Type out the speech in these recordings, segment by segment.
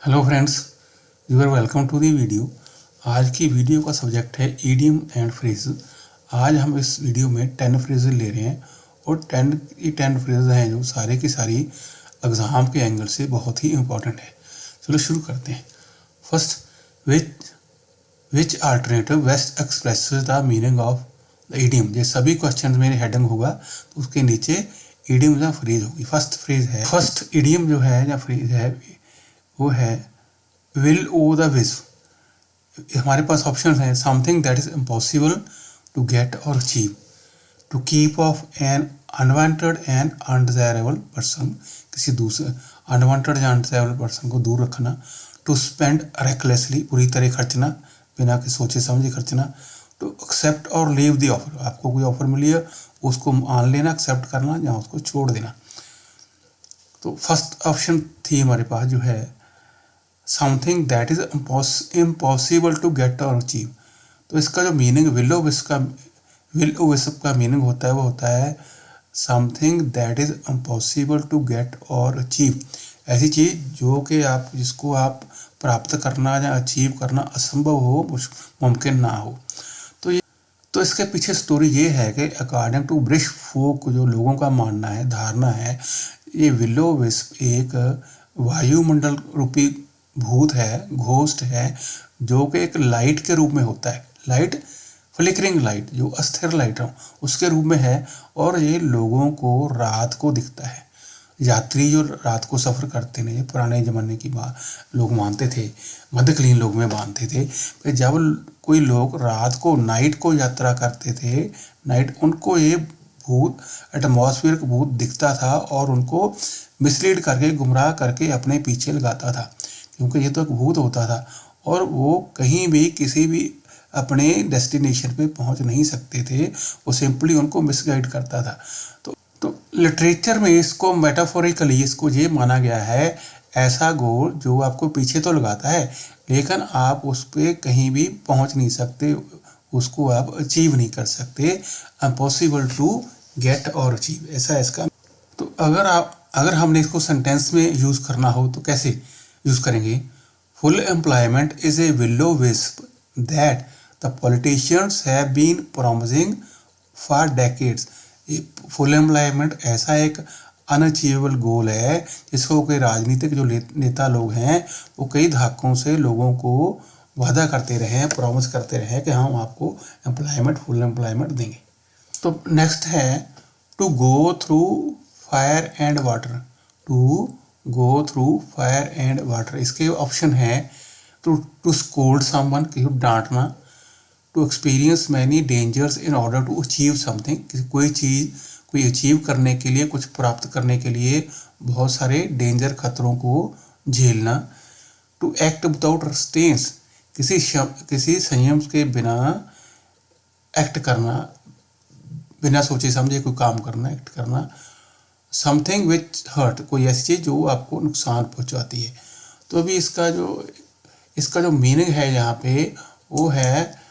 Hello friends, you are welcome to the video. आज की video का सब्जेक्ट है ईडियम एंड फ्रेज। आज हम इस वीडियो में 10 फ्रेज ले रहे हैं और 10 फ्रेज हैं जो सारे की सारी एग्ज़ाम के एंगल से बहुत ही इम्पोर्टेंट है। चलो शुरू करते हैं। First, which alternative best expresses the meaning of the idiom. ये सभी क्वेश्चन में हेडिंग होगा तो उसके नीचे ईडियम या फ्रेज होगी। फर्स्ट ईडियम जो है या फ्रेज है वो है विल ओ द विज। हमारे पास ऑप्शन है something that is impossible to get और achieve, to keep off an unwanted and undesirable person, किसी दूसरे अनवांटेड या अनडिजायरेबल पर्सन को दूर रखना, टू स्पेंड रेकलेसली, पूरी तरह खर्चना, बिना कि सोचे समझे खर्चना, टू एक्सेप्ट और लीव द ऑफर, आपको कोई ऑफर मिली है उसको मान लेना, एक्सेप्ट करना या उसको छोड़ देना। तो फर्स्ट ऑप्शन थी हमारे पास जो है something that is impossible to get और अचीव। तो इसका जो मीनिंग विल ओ विस्प का मीनिंग होता है वो होता है something that is impossible to get और अचीव, ऐसी चीज़ जो कि आप जिसको आप प्राप्त करना या अचीव करना असंभव हो, मुमकिन ना हो। तो इसके पीछे स्टोरी ये है कि अकॉर्डिंग टू ब्रिटिश फोक, जो लोगों का मानना है, धारणा है, ये विलो विस्प एक वायुमंडल रूपी भूत है, घोस्ट है, जो कि एक लाइट के रूप में होता है। लाइट, फ्लिकरिंग लाइट, जो अस्थिर लाइट हो उसके रूप में है, और ये लोगों को रात को दिखता है। यात्री जो रात को सफ़र करते हैं, पुराने ज़माने की बात लोग मानते थे, मध्यकालीन लोग में मानते थे कि जब कोई लोग रात को नाइट को यात्रा करते थे, नाइट, उनको ये भूत, एटमॉस्फेयर का भूत दिखता था और उनको मिसलीड करके, गुमराह करके अपने पीछे लगाता था, क्योंकि ये तो एक भूत होता था और वो कहीं भी किसी भी अपने डेस्टिनेशन पे पहुंच नहीं सकते थे, वो सिंपली उनको मिसगाइड करता था। तो लिटरेचर में इसको मेटाफोरिकली इसको ये माना गया है ऐसा गोल जो आपको पीछे तो लगाता है लेकिन आप उस पर कहीं भी पहुंच नहीं सकते, उसको आप अचीव नहीं कर सकते, इम्पॉसिबल टू गेट और अचीव, ऐसा इसका। तो अगर हमने इसको सेंटेंस में यूज़ करना हो तो कैसे यूज़ करेंगे? Full employment is a will o wisp that the politicians have been promising for decades. ये फुल एम्प्लॉयमेंट ऐसा एक अनअचीवेबल गोल है जिसको कि राजनीतिक जो नेता लोग हैं वो कई दहाकों से लोगों को वादा करते रहे हैं, प्रॉमिस करते रहे कि हम आपको एम्प्लॉयमेंट, फुल एम्प्लॉयमेंट देंगे। तो नेक्स्ट है to go through fire and water. To go through fire and water, इसके ऑप्शन है टू स्कोल्ड समवन, किसी को डांटना, to experience many dangers in order to achieve something, कोई अचीव करने के लिए, कुछ प्राप्त करने के लिए बहुत सारे डेंजर, खतरों को झेलना, टू एक्ट विदाउट रिस्ट्रेंट्स, किसी संयम के बिना एक्ट करना, बिना सोचे समझे कोई काम करना, एक्ट करना, समथिंग विच हर्ट, कोई ऐसी चीज़ जो आपको नुकसान पहुंचाती है। तो अभी इसका जो मीनिंग है यहाँ पे वो है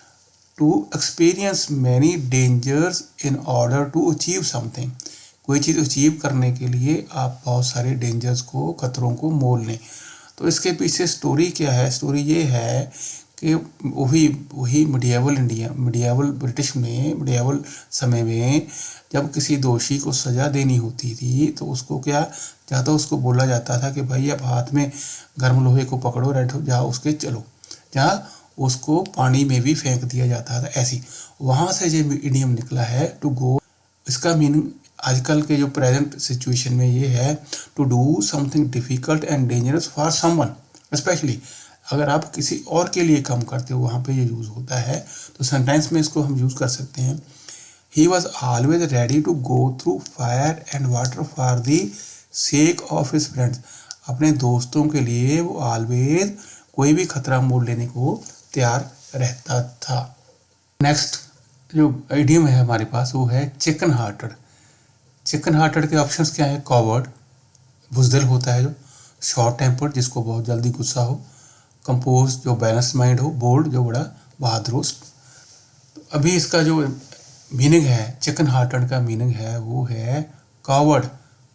to experience many dangers in order to achieve something, कोई चीज़ अचीव करने के लिए आप बहुत सारे डेंजर्स को, खतरों को मोल लें। तो इसके पीछे स्टोरी क्या है? स्टोरी ये है कि वही मिडिएवल ब्रिटिश में, मिडिएवल समय में जब किसी दोषी को सज़ा देनी होती थी तो उसको उसको बोला जाता था कि भाई अब हाथ में गर्म लोहे को पकड़ो, रेड हो जाओ, उसके चलो, जहाँ उसको पानी में भी फेंक दिया जाता था। ऐसी वहाँ से ये इडियम निकला है टू गो। इसका मीनिंग आजकल के जो प्रेजेंट सिचुएशन में ये है to do something difficult and dangerous for someone, specially अगर आप किसी और के लिए काम करते हो, वहाँ पे ये यूज़ होता है। तो सेंटेंस में इसको हम यूज़ कर सकते हैं, he was always ready to go through fire and water for the sake of his friends. अपने दोस्तों के लिए वो ऑलवेज कोई भी खतरा मोल लेने को तैयार रहता था। नेक्स्ट जो इडियम है हमारे पास वो है चिकन हार्टेड। चिकन हार्टेड के ऑप्शंस क्या है? कॉवर्ड, बुजदिल होता है जो, शॉर्ट टेम्पर्ड, जिसको बहुत जल्दी गुस्सा हो, कंपोज, जो बैलेंस माइंड हो, बोल्ड, जो बड़ा बहादुर हो। अभी इसका जो मीनिंग है, चिकन हार्टेड का मीनिंग है वो है कॉवर्ड,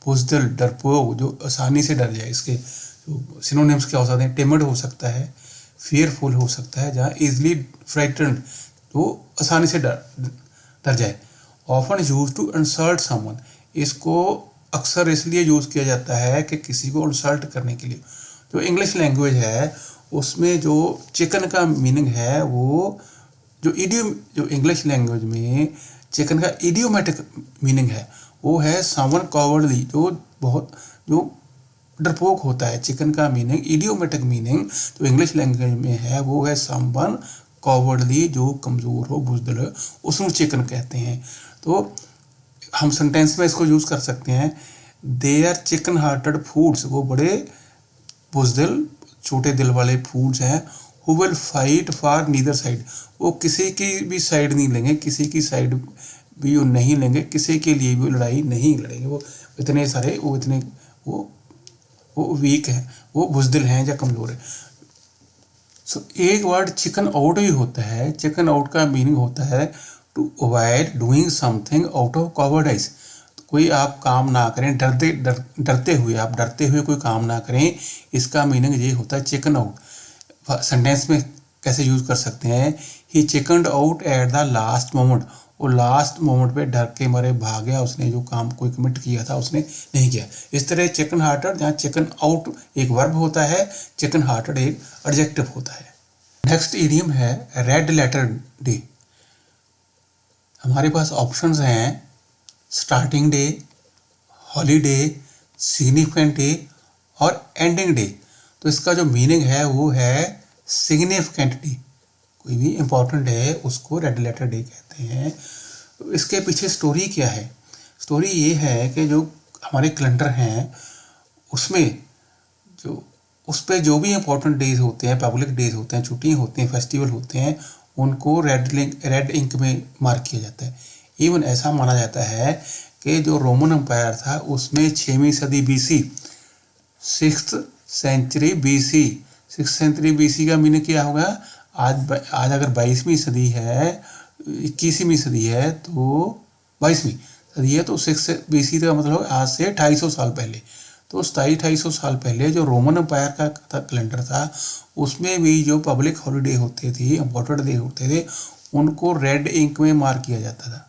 बुजदिल, डरपोक, जो आसानी से डर जाए, इसके जो सिनोनिम्स क्या हो सकते हैं, टिमिड हो सकता है, फियरफुल हो सकता है, जहाँ ईजिली फ्राइटन्ड, तो आसानी से डर जाए। Often use to insult someone, इसको अक्सर इसलिए यूज़ किया जाता है कि किसी को इंसल्ट करने के लिए। जो इंग्लिश लैंग्वेज है उसमें जो चिकन का मीनिंग है वो जो इंग्लिश लैंग्वेज में चिकन का इडियोमेटिक मीनिंग है वो है समवन कॉवर्डली, जो डरपोक होता है। चिकन का मीनिंग, इडियोमेटिक मीनिंग जो इंग्लिश लैंग्वेज में है वो है समवन कॉवर्डली, जो कमज़ोर हो, बुज़दिल हो, उसको चिकन कहते हैं। तो हम सेंटेंस में इसको यूज़ कर सकते हैं, they are chicken hearted fools, वो बड़े बुज़दिल, छोटे दिल वाले फूड्स हैं। Who will fight for neither side, वो किसी की भी साइड नहीं लेंगे, किसी की साइड भी वो नहीं लेंगे, किसी के लिए भी लड़ाई नहीं लड़ेंगे। वो इतने सारे वो वीक हैं, वो बुज़दिल हैं या कमज़ोर है। सो एक वर्ड चिकन आउट भी होता है। चिकन आउट का मीनिंग होता है to avoid doing something out of cowardice, कोई आप काम ना करें, डरते हुए कोई काम ना करें, इसका मीनिंग ये होता है चिकन आउट। सेंटेंस में कैसे यूज़ कर सकते हैं, he chickened out at the last moment, वो लास्ट मोमेंट पे डर के मारे भाग गया, उसने जो काम कोई कमिट किया था उसने नहीं किया। इस तरह चिकन हार्टेड, जहाँ चिकन आउट एक वर्ब होता है, चिकन हार्टेड एक एडजेक्टिव होता है। नेक्स्ट इडियम है रेड लेटर डे। हमारे पास ऑप्शंस हैं starting day, holiday, significant day और एंडिंग डे। तो इसका जो मीनिंग है वो है सिग्निफिकेंट डे, कोई भी इम्पोर्टेंट डे है उसको रेड लेटर डे कहते हैं। तो इसके पीछे स्टोरी क्या है? स्टोरी ये है कि जो हमारे कैलेंडर हैं उसमें उस पर जो भी इम्पोर्टेंट डेज होते हैं, पब्लिक डेज होते हैं, छुट्टियाँ होती हैं, फेस्टिवल होते हैं, उनको रेड इंक में मार्क किया जाता है। इवन ऐसा माना जाता है कि जो रोमन एम्पायर था उसमें 6वीं सदी BC, 6th सेंचुरी BC का मीनिंग क्या होगा? आज अगर 22वीं सदी है, 21वीं सदी है, तो 22वीं सदी है, तो 6 BC का मतलब आज से 250 साल पहले। तो 250 साल पहले जो रोमन एम्पायर का कैलेंडर था उसमें भी जो पब्लिक हॉलीडे होते थे, इम्पोर्टेंट डे होते थे, उनको रेड इंक में मार्क किया जाता था।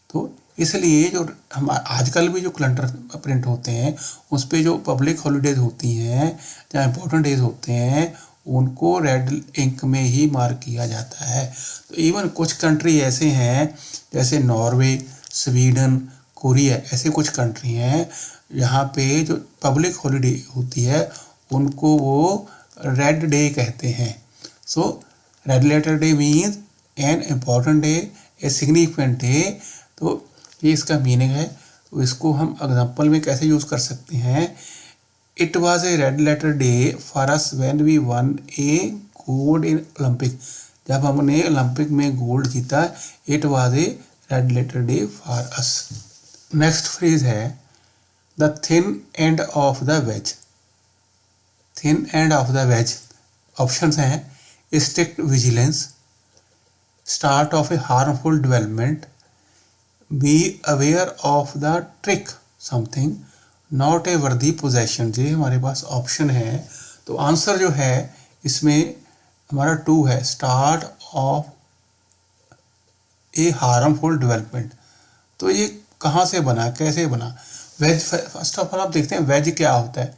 तो इसलिए जो हम आजकल भी जो कैलेंडर प्रिंट होते हैं उस पर जो पब्लिक हॉलीडेज होती हैं या इम्पोर्टेंट डेज होते हैं उनको रेड इंक में ही मार्क किया जाता है। तो इवन कुछ कंट्री ऐसे हैं जैसे नॉर्वे, स्वीडन, कोरिया, ऐसे कुछ कंट्री हैं यहाँ पे जो पब्लिक हॉलीडे होती है उनको वो रेड डे कहते हैं। So red letter day means an important day, a significant day. तो ये इसका मीनिंग है। तो इसको हम एग्जांपल में कैसे यूज़ कर सकते हैं? It was a red letter day for us when we won a gold in Olympic, जब हमने ओलंपिक में गोल्ड जीता, it was a red letter day for us. Next phrase है the thin end of the wedge. Thin end of the wedge options हैं strict vigilance, start of a harmful development, be aware of the trick something, not a worthy possession. ये हमारे पास option है। तो answer जो है इसमें हमारा 2 है, start of a harmful development. तो ये कहाँ से बना, कैसे बना? वेज, फर्स्ट ऑफ ऑल आप देखते हैं वेज क्या होता है।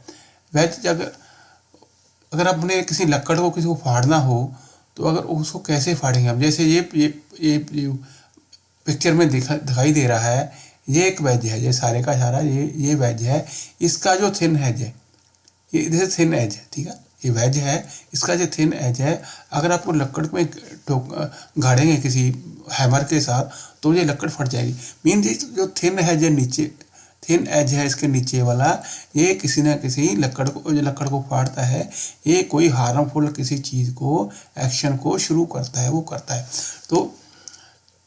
वेज अगर आपने किसी लकड़ को किसी को फाड़ना हो तो अगर उसको कैसे फाड़ेंगे हम? जैसे ये पिक्चर में दिखाई दे रहा है, ये एक वेज है, ये सारे का सारा ये वेज है। इसका जो थिन एज है, ये जैसे थिन एज है, ठीक है, ये वेज है, इसका जो थिन एज है, अगर आपको लकड़ में गाड़ेंगे किसी हैमर के साथ तो ये लकड़ फट जाएगी। मीन जो थिन एज है नीचे, थिन एज है इसके नीचे वाला, ये किसी न किसी लकड़ को फाड़ता है, ये कोई हार्मफुल किसी चीज़ को, एक्शन को शुरू करता है, वो करता है। तो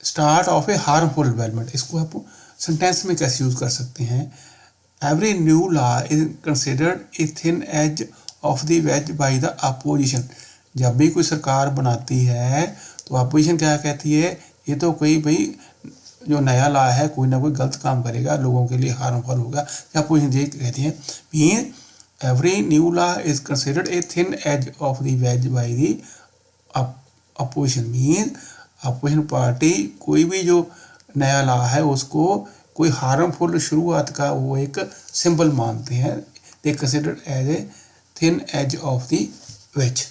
start of a harmful development, इसको आप सेंटेंस में कैसे यूज़ कर सकते हैं? Every new law is considered a thin edge of the wedge by the opposition. जब भी कोई सरकार बनाती है तो अपोजिशन क्या कहती है? ये तो कोई भाई जो नया लॉ है कोई ना कोई गलत काम करेगा, लोगों के लिए हार्मफुल होगा, या अपोजिशन ये कहती है। Mean every new law is considered a thin edge of the wedge by the opposition. Mean opposition party कोई भी जो नया लॉ है उसको कोई हार्मफुल शुरुआत का वो एक सिंबल मानते हैं। They considered as a thin edge of the wedge.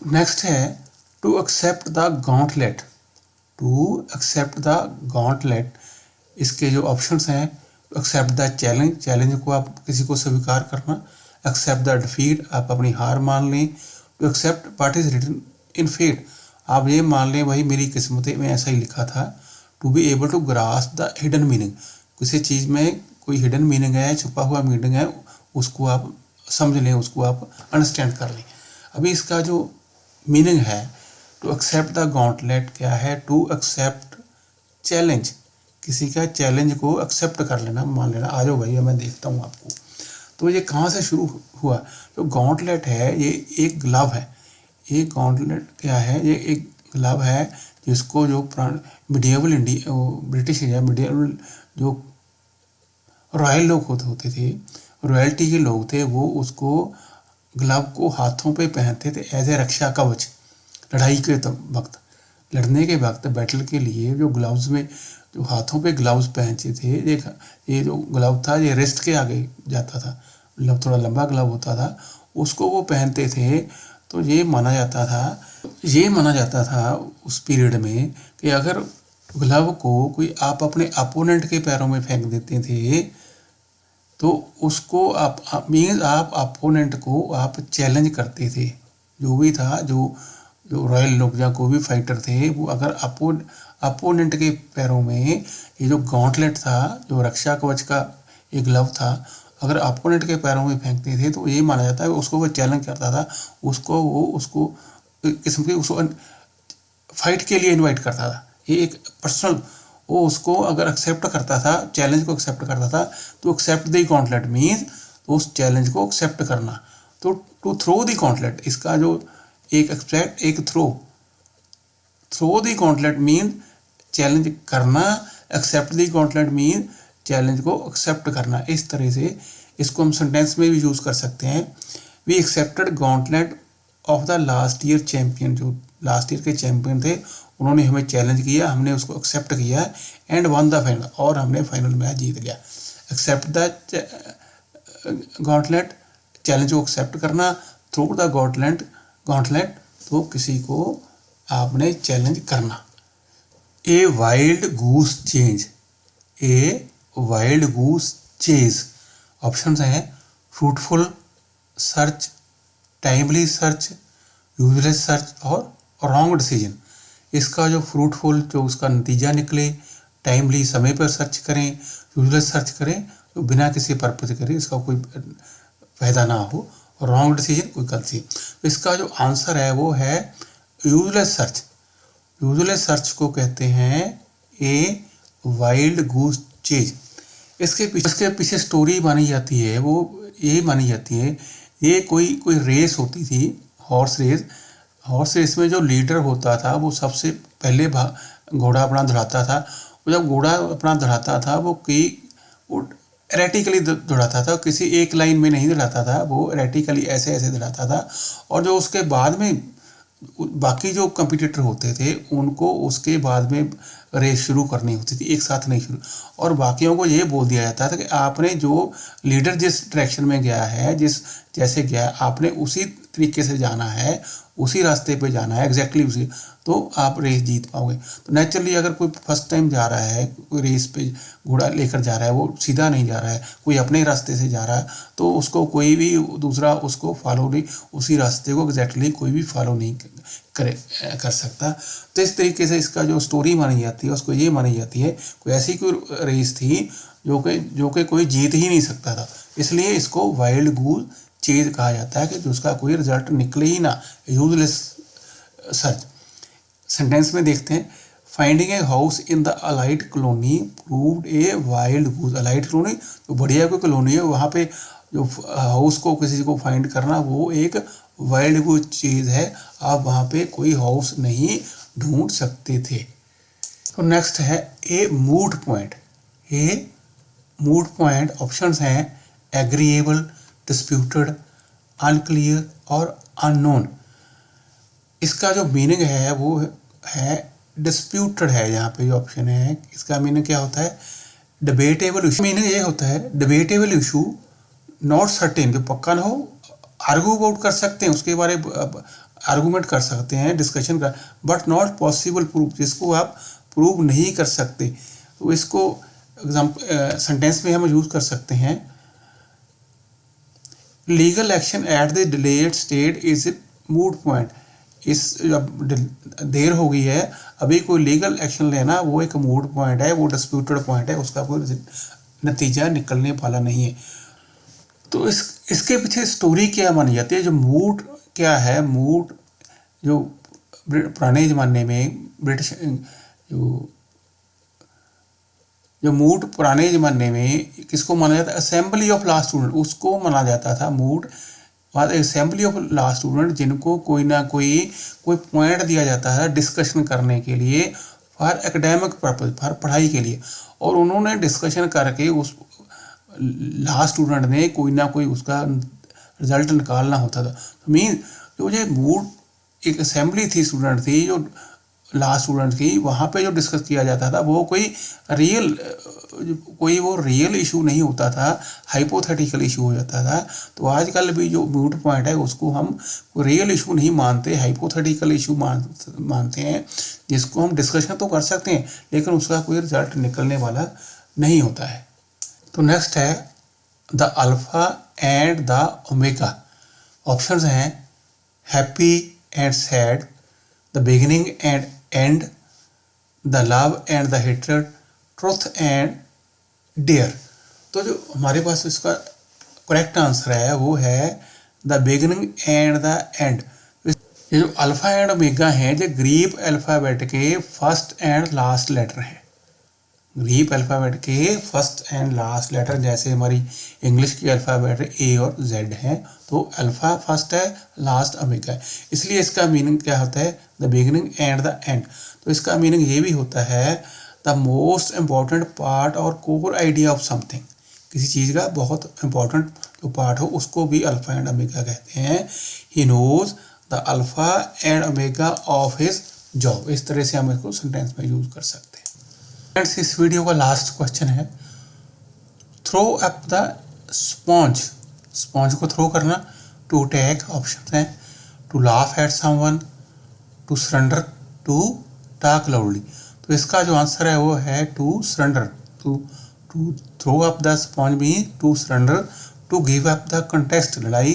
Next है to accept the gauntlet. To accept the gauntlet, इसके जो ऑप्शंस हैं, एक्सेप्ट द चैलेंज, चैलेंज को आप किसी को स्वीकार करना। एक्सेप्ट द डिफीट, आप अपनी हार मान लें। To accept what is written in fate, आप ये मान लें भाई मेरी किस्मत में ऐसा ही लिखा था। To be able to grasp the hidden meaning, किसी चीज़ में कोई हिडन मीनिंग है, छुपा हुआ मीनिंग है, उसको आप समझ लें, उसको आप अंडरस्टैंड कर लें। अभी इसका जो मीनिंग है टू एक्सेप्ट द गॉन्टलेट क्या है? टू एक्सेप्ट चैलेंज, किसी का चैलेंज को एक्सेप्ट कर लेना, मान लेना, आ जाओ भाई मैं देखता हूँ आपको। तो ये कहाँ से शुरू हुआ? जो गॉन्टलेट है ये एक ग्लव है। ये गॉन्टलेट क्या है? ये एक ग्लव है जिसको जो मिडिएवल इंडिया, ब्रिटिश या मिडिएवल जो रॉयल लोग होते थे, रॉयल्टी के लोग थे, वो उसको ग्लव को हाथों पे पहनते थे एज ए रक्षा कवच। लड़ाई के वक्त, लड़ने के वक्त, बैटल के लिए जो ग्लव्स में जो हाथों पे ग्लव्स पहनते थे, ये जो ग्लव था ये रिस्ट के आगे जाता था, मतलब थोड़ा लंबा ग्लव होता था, उसको वो पहनते थे। तो ये माना जाता था उस पीरियड में कि अगर ग्लव को कोई आप अपने अपोनेंट के पैरों में फेंक देते थे तो उसको आप अपोनेंट को आप चैलेंज करते थे। जो भी था, जो रॉयल लोग या कोई भी फाइटर थे, वो अगर अपोनेंट के पैरों में ये जो गॉन्टलेट था, जो रक्षा कवच का एक ग्लव था, अगर अपोनेंट के पैरों में फेंकते थे तो ये माना जाता है उसको वो चैलेंज करता था, उसको किस्म की उसको फाइट के लिए इनवाइट करता था। ये एक पर्सनल, वो उसको अगर एक्सेप्ट करता था, चैलेंज को एक्सेप्ट करता था, तो एक्सेप्ट द गॉन्टलेट मीन्स तो उस चैलेंज को एक्सेप्ट करना। तो टू थ्रो द गॉन्टलेट, इसका जो एक एक्सेप्ट एक throw the gauntlet mean challenge करना, accept the gauntlet mean challenge को एक्सेप्ट करना। इस तरह से इसको हम सेंटेंस में भी यूज़ कर सकते हैं। We accepted gauntlet of the last year champion, जो लास्ट ईयर के चैम्पियन थे उन्होंने हमें चैलेंज किया, हमने उसको एक्सेप्ट किया, एंड वन द फाइनल, और हमने फाइनल मैच जीत लिया। एक्सेप्ट द गॉन्टलेट, चैलेंज को एक्सेप्ट करना, थ्रो द गॉन्टलेट तो किसी को आपने चैलेंज करना। ए वाइल्ड गूस चेज, ए वाइल्ड गूस चेज, ऑप्शंस हैं fruitful search, timely search, useless search और रॉन्ग डिसीजन। इसका जो फ्रूटफुल, जो उसका नतीजा निकले, टाइमली समय पर सर्च करें, यूजलेस सर्च करें तो बिना किसी पर्पज करें, इसका कोई फायदा ना हो, और रॉन्ग डिसीजन कोई गलती। तो इसका जो आंसर है वो है यूजलेस सर्च। यूजलेस सर्च को कहते हैं ए वाइल्ड गूस चेज। इसके पीछे स्टोरी मानी जाती है, वो यही मानी जाती है, ये कोई रेस होती थी, हॉर्स रेस में जो लीडर होता था वो सबसे पहले घोड़ा अपना दौड़ाता था। वो जब घोड़ा अपना दौड़ाता था वो एरेटिकली दौड़ाता था, किसी एक लाइन में नहीं दौड़ाता था, वो एरेटिकली ऐसे ऐसे दौड़ाता था। और जो उसके बाद में बाकी जो कंपटीटर होते थे उनको उसके बाद में रेस शुरू करनी होती थी, एक साथ नहीं शुरू। और बाकियों को ये बोल दिया जाता था कि आपने जो लीडर जिस डायरेक्शन में गया है, जैसे गया आपने उसी तरीके से जाना है, उसी रास्ते पे जाना है, एग्जैक्टली उसी, तो आप रेस जीत पाओगे। तो नेचुरली अगर कोई फर्स्ट टाइम जा रहा है, कोई रेस पे घोड़ा लेकर जा रहा है, वो सीधा नहीं जा रहा है, कोई अपने रास्ते से जा रहा है, तो उसको कोई भी दूसरा उसको फॉलो नहीं, उसी रास्ते को एग्जैक्टली कोई भी फॉलो नहीं कर सकता। तो इस तरीके से इसका जो स्टोरी मानी जाती है उसको ये मानी जाती है कोई ऐसी कोई रेस थी जो कि कोई जीत ही नहीं सकता था, इसलिए इसको वाइल्ड गूस चेज कहा जाता है कि जिसका कोई रिजल्ट निकले ही ना, यूजलेस सर्च। सेंटेंस में देखते हैं, finding a house in the elite colony proved a wild goose. Elite colony जो बढ़िया कोई कॉलोनी है, वहाँ पे जो हाउस को किसी को फाइंड करना वो एक वाइल्ड गूस चीज़ है, आप वहाँ पे कोई हाउस नहीं ढूंढ सकते थे। तो नेक्स्ट है ए मूड पॉइंट। ए मूड पॉइंट ऑप्शंस हैं एग्रीएबल, डिस्प्यूटेड, अनक्लियर और अननोन। इसका जो मीनिंग है वो है डिस्प्यूटेड है, यहाँ पे जो ऑप्शन है इसका मीनिंग क्या होता है, डिबेटेबल इशू। मीनिंग ये होता है डिबेटेबल इशू, नॉट सर्टेन, जो पक्का ना हो, आर्ग्यू आउट कर सकते हैं उसके बारे में, आर्गूमेंट कर सकते हैं, डिस्कशन कर, बट नॉट पॉसिबल प्रूफ, जिसको आप प्रूव नहीं कर सकते। तो इसको एग्जाम्पल सेंटेंस में हम यूज कर सकते हैं, legal action at the delayed state is a mood point. इस जब देर हो गई है, अभी कोई लीगल एक्शन लेना वो एक मूड पॉइंट है, वो डिस्प्यूटेड पॉइंट है, उसका कोई नतीजा निकलने वाला नहीं है। तो इसके पीछे स्टोरी क्या मानी जाती है, जो मूड क्या है, मूड जो पुराने ज़माने में ब्रिटिश जो मूड पुराने ज़माने में किसको माना जाता है, असेंबली ऑफ लॉ स्टूडेंट, उसको माना जाता था मूड। बाद असेंबली ऑफ लॉ स्टूडेंट जिनको कोई ना कोई पॉइंट दिया जाता है डिस्कशन करने के लिए, फॉर एकेडमिक पर्पज, फॉर पढ़ाई के लिए, और उन्होंने डिस्कशन करके उस लॉ स्टूडेंट ने कोई ना कोई उसका रिजल्ट निकालना होता था। तो मीन जो ये मूड एक असेंबली थी, स्टूडेंट थी जो लॉ स्टूडेंट की, वहाँ पे जो डिस्कस किया जाता था वो कोई रियल इशू नहीं होता था, हाइपोथेटिकल इशू हो जाता था। तो आजकल भी जो मूड पॉइंट है उसको हम रियल इशू नहीं मानते, हाइपोथेटिकल इशू मानते हैं, जिसको हम डिस्कशन तो कर सकते हैं लेकिन उसका कोई रिजल्ट निकलने वाला नहीं होता है। तो नेक्स्ट है the alpha and the omega. Options हैं happy and sad, the beginning and end, the love and the hatred, truth and dare. तो जो हमारे पास इसका करेक्ट आंसर है वो है the beginning and the end. ये जो अल्फा एंड ओमेगा हैं ये ग्रीक अल्फ़ाबेट के फर्स्ट एंड लास्ट लेटर हैं। ग्रीक अल्फ़ाबेट के फर्स्ट एंड लास्ट लेटर, जैसे हमारी इंग्लिश की अल्फ़ाबेट ए और जेड है, तो अल्फ़ा फर्स्ट है, लास्ट ओमेगा है, इसलिए इसका मीनिंग क्या होता है, the beginning and the end. तो इसका मीनिंग ये भी होता है द मोस्ट इम्पॉर्टेंट पार्ट और कोर आइडिया ऑफ समथिंग। किसी चीज़ का बहुत इंपॉर्टेंट जो पार्ट हो उसको भी अल्फ़ा एंड ओमेगा कहते हैं। He knows the alpha and omega of his job. इस तरह से हम इसको सेंटेंस में यूज कर सकते हैं। फ्रेंड्स, इस वीडियो का लास्ट क्वेश्चन है, throw up the sponge. Sponge को थ्रो करना, टू टेक ऑप्शन है, to laugh at someone, to surrender, to talk loudly. तो इसका जो आंसर है वो है to surrender. To throw up the sponge भी to surrender, to give up the contest, लड़ाई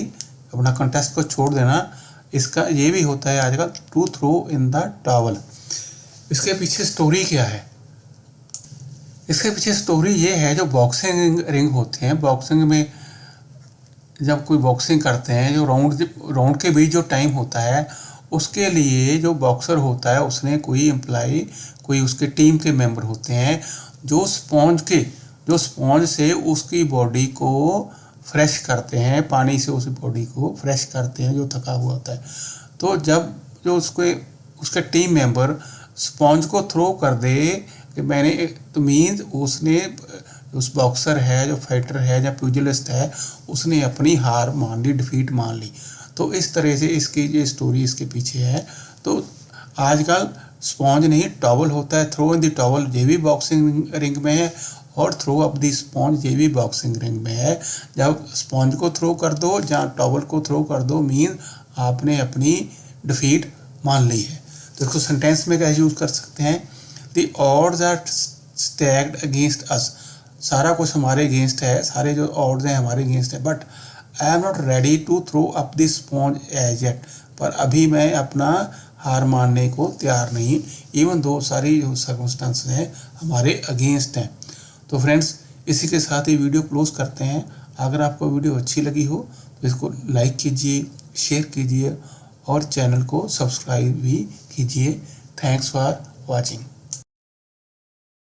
अपना कंटेस्ट को छोड़ देना। इसका ये भी होता है आजकल to throw in the towel. इसके पीछे स्टोरी क्या है, इसके पीछे स्टोरी ये है, जो बॉक्सिंग रिंग होते हैं, बॉक्सिंग में जब कोई बॉक्सिंग करते हैं, जो राउंड के बीच जो टाइम होता है उसके लिए जो बॉक्सर होता है उसने कोई एम्प्लॉय, कोई उसके टीम के मेंबर होते हैं जो स्पॉन्ज से उसकी बॉडी को फ्रेश करते हैं, पानी से उस बॉडी को फ्रेश करते हैं जो थका हुआ होता है। तो जब जो उसके टीम मेंबर स्पॉन्ज को थ्रो कर दे कि मैंने, तो मीन्स उसने, उस बॉक्सर है, जो फाइटर है या प्यूजिलिस्ट है, उसने अपनी हार मान ली, डिफीट मान ली। तो इस तरह से इसकी ये स्टोरी इसके पीछे है। तो आजकल स्पॉन्ज नहीं टॉवल होता है, थ्रो इन द टॉवल ये भी बॉक्सिंग रिंग में है, और थ्रो अप दी स्पॉन्ज ये भी बॉक्सिंग रिंग में है। जब स्पॉन्ज को थ्रो कर दो या टॉवल को थ्रो कर दो, मीन आपने अपनी डिफीट मान ली है। तो इसको सेंटेंस में कैसे यूज कर सकते हैं, the odds are stacked against us. सारा कुछ हमारे अगेंस्ट है, सारे जो ऑड्स हैं हमारे अगेंस्ट है, but I am not ready to throw up the sponge as yet. पर अभी मैं अपना हार मानने को तैयार नहीं, इवन दो सारी जो सर्कमस्टांसेस हैं हमारे अगेंस्ट हैं। तो फ्रेंड्स, इसी के साथ ही वीडियो क्लोज करते हैं। अगर आपको वीडियो अच्छी लगी हो तो इसको लाइक कीजिए, शेयर कीजिए और चैनल को सब्सक्राइब भी कीजिए। Thanks for watching.